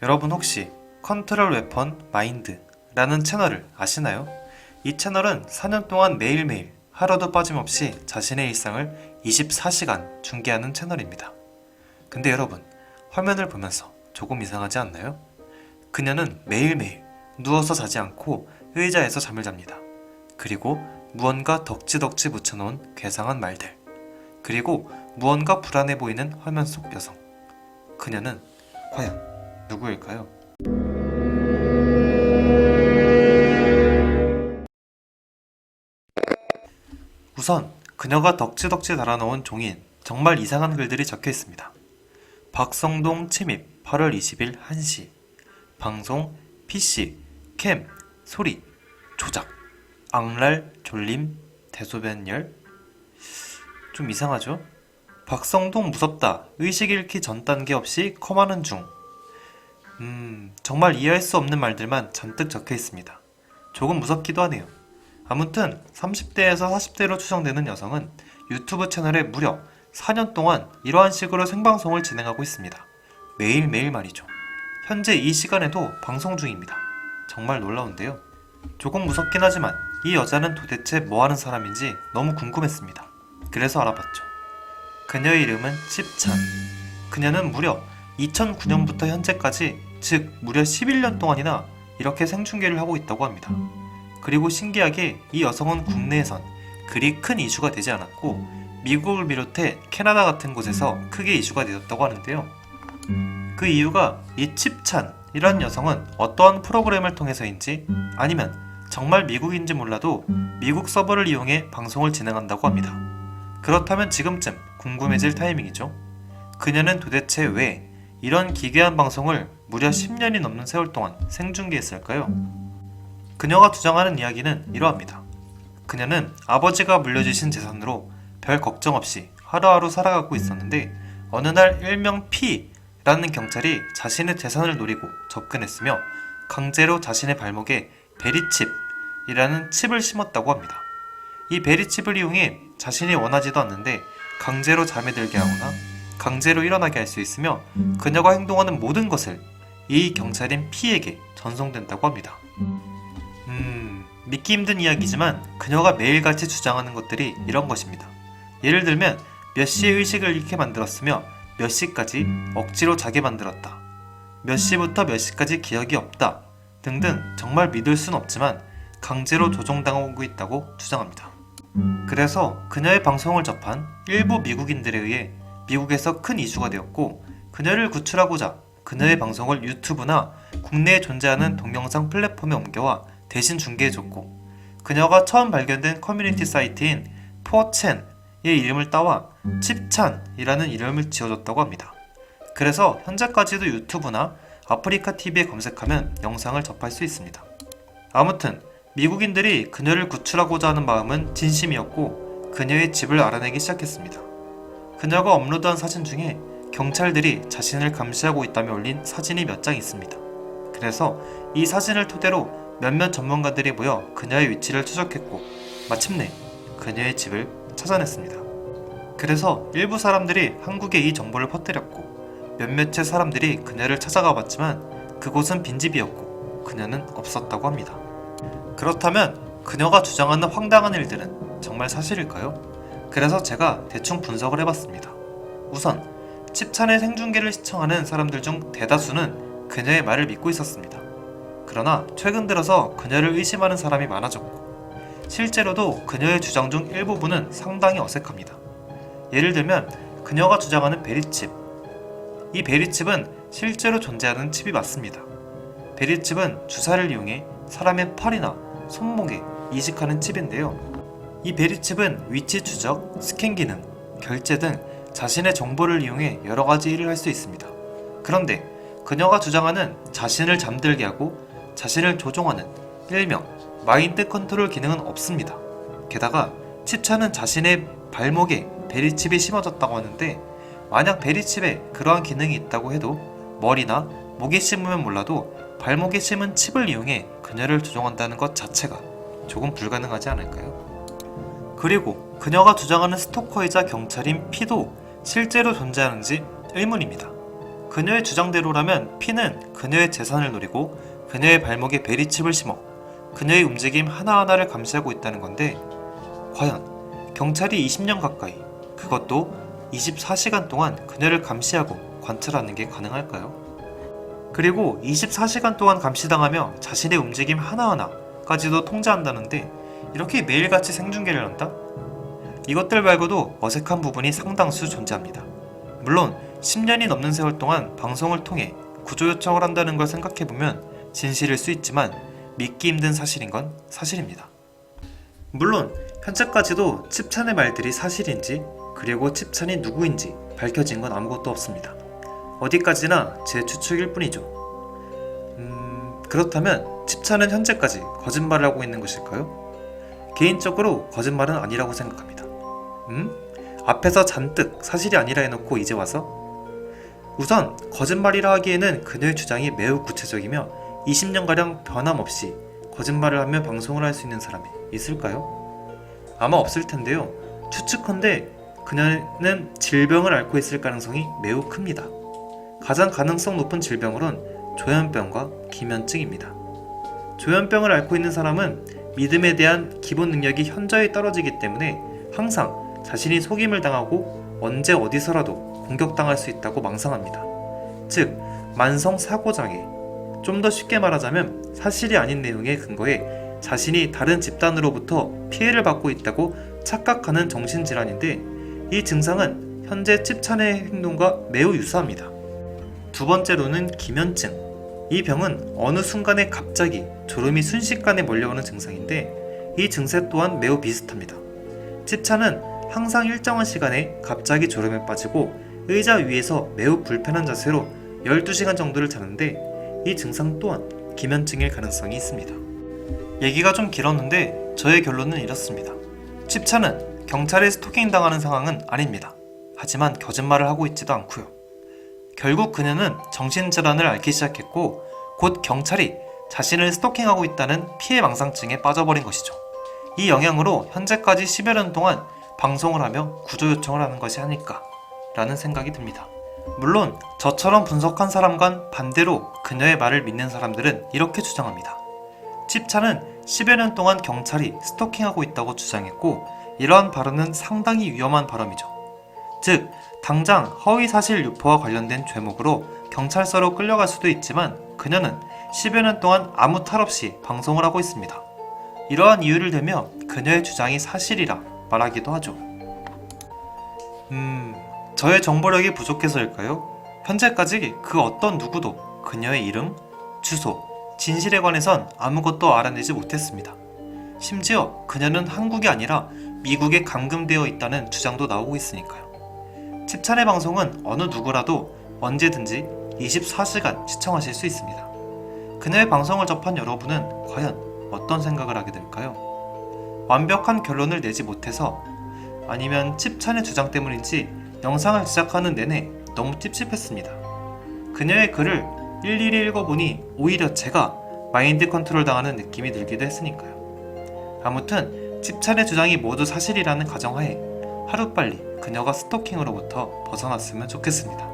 여러분 혹시 컨트롤 웨폰 마인드라는 채널을 아시나요? 이 채널은 4년 동안 매일매일 하루도 빠짐없이 자신의 일상을 24시간 중계하는 채널입니다. 근데 여러분, 화면을 보면서 조금 이상하지 않나요? 그녀는 매일매일 누워서 자지 않고 의자에서 잠을 잡니다. 그리고 무언가 덕지덕지 묻혀놓은 괴상한 말들, 그리고 무언가 불안해 보이는 화면 속 여성. 그녀는 과연 누구일까요? 우선 그녀가 덕지덕지 달아놓은 종이엔 정말 이상한 글들이 적혀 있습니다. 박성동 침입 8월 20일 1시 방송 PC 캠 소리 조작 악랄 졸림 대소변열. 좀 이상하죠? 박성동 무섭다 의식 잃기 전 단계 없이 컴하는 중. 정말 이해할 수 없는 말들만 잔뜩 적혀 있습니다. 조금 무섭기도 하네요. 아무튼 30대에서 40대로 추정되는 여성은 유튜브 채널에 무려 4년 동안 이러한 식으로 생방송을 진행하고 있습니다. 매일매일 말이죠. 현재 이 시간에도 방송 중입니다. 정말 놀라운데요. 조금 무섭긴 하지만 이 여자는 도대체 뭐하는 사람인지 너무 궁금했습니다. 그래서 알아봤죠. 그녀의 이름은 칩찬. 그녀는 무려 2009년부터 현재까지, 즉 무려 11년 동안이나 이렇게 생중계를 하고 있다고 합니다. 그리고 신기하게 이 여성은 국내에선 그리 큰 이슈가 되지 않았고 미국을 비롯해 캐나다 같은 곳에서 크게 이슈가 되었다고 하는데요. 그 이유가 이 칩찬이라는 여성은 어떠한 프로그램을 통해서인지 아니면 정말 미국인지 몰라도 미국 서버를 이용해 방송을 진행한다고 합니다. 그렇다면 지금쯤 궁금해질 타이밍이죠. 그녀는 도대체 왜 이런 기괴한 방송을 무려 10년이 넘는 세월 동안 생중계했을까요? 그녀가 주장하는 이야기는 이러합니다. 그녀는 아버지가 물려주신 재산으로 별 걱정 없이 하루하루 살아가고 있었는데 어느 날 일명 P라는 경찰이 자신의 재산을 노리고 접근했으며 강제로 자신의 발목에 베리칩이라는 칩을 심었다고 합니다. 이 베리칩을 이용해 자신이 원하지도 않는데 강제로 잠에 들게 하거나 강제로 일어나게 할 수 있으며 그녀가 행동하는 모든 것을 이 경찰인 P에게 전송된다고 합니다. 믿기 힘든 이야기지만 그녀가 매일같이 주장하는 것들이 이런 것입니다. 예를 들면 몇 시에 의식을 잃게 만들었으며 몇 시까지 억지로 자게 만들었다, 몇 시부터 몇 시까지 기억이 없다 등등 정말 믿을 순 없지만 강제로 조종당하고 있다고 주장합니다. 그래서 그녀의 방송을 접한 일부 미국인들에 의해 미국에서 큰 이슈가 되었고 그녀를 구출하고자 그녀의 방송을 유튜브나 국내에 존재하는 동영상 플랫폼에 옮겨와 대신 중계해줬고 그녀가 처음 발견된 커뮤니티 사이트인 4chan의 이름을 따와 칩찬이라는 이름을 지어줬다고 합니다. 그래서 현재까지도 유튜브나 아프리카TV에 검색하면 영상을 접할 수 있습니다. 아무튼 미국인들이 그녀를 구출하고자 하는 마음은 진심이었고 그녀의 집을 알아내기 시작했습니다. 그녀가 업로드한 사진 중에 경찰들이 자신을 감시하고 있다며 올린 사진이 몇 장 있습니다. 그래서 이 사진을 토대로 몇몇 전문가들이 모여 그녀의 위치를 추적했고 마침내 그녀의 집을 찾아냈습니다. 그래서 일부 사람들이 한국에 이 정보를 퍼뜨렸고 몇몇의 사람들이 그녀를 찾아가 봤지만 그곳은 빈집이었고 그녀는 없었다고 합니다. 그렇다면 그녀가 주장하는 황당한 일들은 정말 사실일까요? 그래서 제가 대충 분석을 해봤습니다. 우선 칩찬의 생중계를 시청하는 사람들 중 대다수는 그녀의 말을 믿고 있었습니다. 그러나 최근 들어서 그녀를 의심하는 사람이 많아졌고 실제로도 그녀의 주장 중 일부분은 상당히 어색합니다. 예를 들면 그녀가 주장하는 베리칩. 이 베리칩은 실제로 존재하는 칩이 맞습니다. 베리칩은 주사를 이용해 사람의 팔이나 손목에 이식하는 칩인데요. 이 베리칩은 위치 추적, 스캔 기능, 결제 등 자신의 정보를 이용해 여러가지 일을 할 수 있습니다. 그런데 그녀가 주장하는 자신을 잠들게 하고 자신을 조종하는 일명 마인드 컨트롤 기능은 없습니다. 게다가 칩찬은 자신의 발목에 베리칩이 심어졌다고 하는데 만약 베리칩에 그러한 기능이 있다고 해도 머리나 목에 심으면 몰라도 발목에 심은 칩을 이용해 그녀를 조종한다는 것 자체가 조금 불가능하지 않을까요? 그리고 그녀가 주장하는 스토커이자 경찰인 P도 실제로 존재하는지 의문입니다. 그녀의 주장대로라면 P는 그녀의 재산을 노리고 그녀의 발목에 베리칩을 심어 그녀의 움직임 하나하나를 감시하고 있다는 건데, 과연 경찰이 20년 가까이, 그것도 24시간 동안 그녀를 감시하고 관찰하는 게 가능할까요? 그리고 24시간 동안 감시당하며 자신의 움직임 하나하나까지도 통제한다는데, 이렇게 매일같이 생중계를 한다? 이것들 말고도 어색한 부분이 상당수 존재합니다. 물론 10년이 넘는 세월 동안 방송을 통해 구조 요청을 한다는 걸 생각해보면 진실일 수 있지만 믿기 힘든 사실인 건 사실입니다. 물론 현재까지도 칩찬의 말들이 사실인지, 그리고 칩찬이 누구인지 밝혀진 건 아무것도 없습니다. 어디까지나 제 추측일 뿐이죠. 그렇다면 칩찬은 현재까지 거짓말을 하고 있는 것일까요? 개인적으로 거짓말은 아니라고 생각합니다. 앞에서 잔뜩 사실이 아니라 해놓고 이제 와서? 우선 거짓말이라 하기에는 그녀의 주장이 매우 구체적이며 20년가량 변함없이 거짓말을 하며 방송을 할 수 있는 사람이 있을까요? 아마 없을 텐데요. 추측컨대 그녀는 질병을 앓고 있을 가능성이 매우 큽니다. 가장 가능성 높은 질병으론 조현병과 기면증입니다. 조현병을 앓고 있는 사람은 믿음에 대한 기본 능력이 현저히 떨어지기 때문에 항상 자신이 속임을 당하고 언제 어디서라도 공격당할 수 있다고 망상합니다. 즉, 만성 사고장애. 좀 더 쉽게 말하자면 사실이 아닌 내용의 근거에 자신이 다른 집단으로부터 피해를 받고 있다고 착각하는 정신질환인데, 이 증상은 현재 칩찬의 행동과 매우 유사합니다. 두 번째로는 기면증. 이 병은 어느 순간에 갑자기 졸음이 순식간에 몰려오는 증상인데, 이 증세 또한 매우 비슷합니다. 칩찬은 항상 일정한 시간에 갑자기 졸음에 빠지고 의자 위에서 매우 불편한 자세로 12시간 정도를 자는데, 이 증상 또한 기면증일 가능성이 있습니다. 얘기가 좀 길었는데 저의 결론은 이렇습니다. 칩찬은 경찰에 스토킹 당하는 상황은 아닙니다. 하지만 거짓말을 하고 있지도 않고요. 결국 그녀는 정신질환을 앓기 시작했고, 곧 경찰이 자신을 스토킹하고 있다는 피해망상증에 빠져버린 것이죠. 이 영향으로 현재까지 10여 년 동안 방송을 하며 구조 요청을 하는 것이 아닐까 라는 생각이 듭니다. 물론 저처럼 분석한 사람과는 반대로 그녀의 말을 믿는 사람들은 이렇게 주장합니다. 칩찬은 10여 년 동안 경찰이 스토킹하고 있다고 주장했고, 이러한 발언은 상당히 위험한 발언이죠. 즉, 당장 허위사실 유포와 관련된 죄목으로 경찰서로 끌려갈 수도 있지만 그녀는 10여 년 동안 아무 탈 없이 방송을 하고 있습니다. 이러한 이유를 대며 그녀의 주장이 사실이라 말하기도 하죠. 저의 정보력이 부족해서일까요? 현재까지 그 어떤 누구도 그녀의 이름, 주소, 진실에 관해선 아무것도 알아내지 못했습니다. 심지어 그녀는 한국이 아니라 미국에 감금되어 있다는 주장도 나오고 있으니까요. 칩찬의 방송은 어느 누구라도 언제든지 24시간 시청하실 수 있습니다. 그녀의 방송을 접한 여러분은 과연 어떤 생각을 하게 될까요? 완벽한 결론을 내지 못해서, 아니면 칩찬의 주장 때문인지 영상을 제작하는 내내 너무 찝찝했습니다. 그녀의 글을 일일이 읽어보니 오히려 제가 마인드 컨트롤 당하는 느낌이 들기도 했으니까요. 아무튼 칩찬의 주장이 모두 사실이라는 가정하에 하루빨리 그녀가 스토킹으로부터 벗어났으면 좋겠습니다.